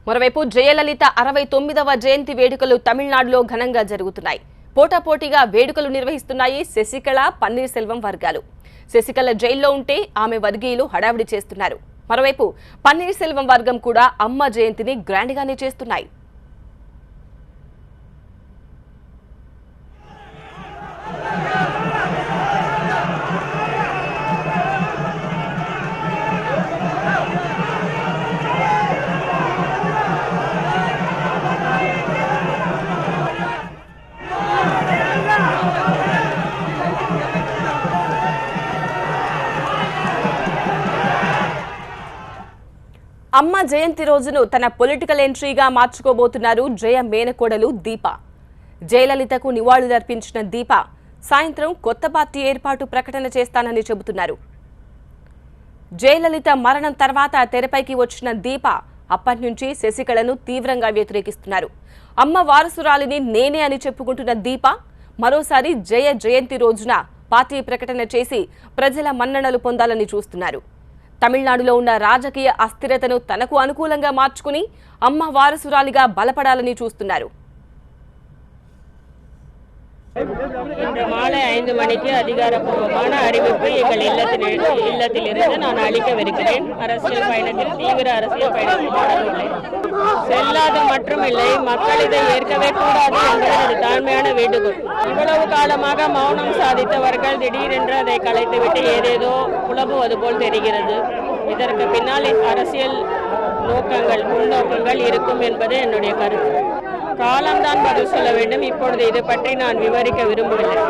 మరోవైపు జయలలిత 69వ జయంతి వేడుకలు తమిళనాడులో ఘనంగా జరుగుతున్నాయి. పోటాపోటీగా వేడుకలు నిర్వహిస్తున్నాయి శశికళ, పన్నీర్ సెల్వం వర్గాలు. శశికళ జైల్లో ఉంటే ఆమె వర్గీయులు హడావిడి చేస్తున్నారు. మరోవైపు పన్నీర్ సెల్వం వర్గం కూడా అమ్మ జయంతిని గ్రాండ్గానే చేస్తున్నాయి. అమ్మ జయంతి రోజును తన పొలిటికల్ ఎంట్రీగా మార్చుకోబోతున్నారు జయ మేనకోడలు దీప. జయలలితకు నివాళులర్పించిన దీప సాయంత్రం కొత్త పార్టీ ఏర్పాటు ప్రకటన చేస్తానని చెబుతున్నారు. జయలలిత మరణం తర్వాత తెరపైకి వచ్చిన దీప అప్పటి నుంచి శశికళను తీవ్రంగా వ్యతిరేకిస్తున్నారు. అమ్మ వారసురాలిని నేనే అని చెప్పుకుంటున్న దీప మరోసారి జయ జయంతి రోజున పార్టీ ప్రకటన చేసి ప్రజల మన్ననలు పొందాలని చూస్తున్నారు. తమిళనాడులో ఉన్న రాజకీయ అస్థిరతను తనకు అనుకూలంగా మార్చుకుని అమ్మ వారసురాలిగా బలపడాలని చూస్తున్నారు. இன்று மாலை 5 மணிக்கு அதிகாரப்பூர்வமான அறிவிப்பு எங்கள் இல்லத்திலிருந்து நான் அளிக்கவிருக்கிறேன். அரசியல் பயணத்தில் தீவிர அரசியல் பயணத்தில் தொடர்ந்துள்ளேன். செல்லாது மட்டுமில்லை, மக்கள் இதை ஏற்கவே கூடாது என்பது எனது தாழ்மையான வேண்டுகோள். இவ்வளவு காலமாக மௌனம் சாதித்தவர்கள் திடீரென்று அதை கலைத்துவிட்டு ஏதேதோ புலம்புவது போல் தெரிகிறது. இதற்கு பின்னால் அரசியல் நோக்கங்கள், உள்நோக்கங்கள் இருக்கும் என்பது என்னுடைய கருத்து. காலம்தான் பதில் சொல்ல வேண்டும். இப்பொழுது இது பற்றி நான் விவரிக்க விரும்பவில்லை.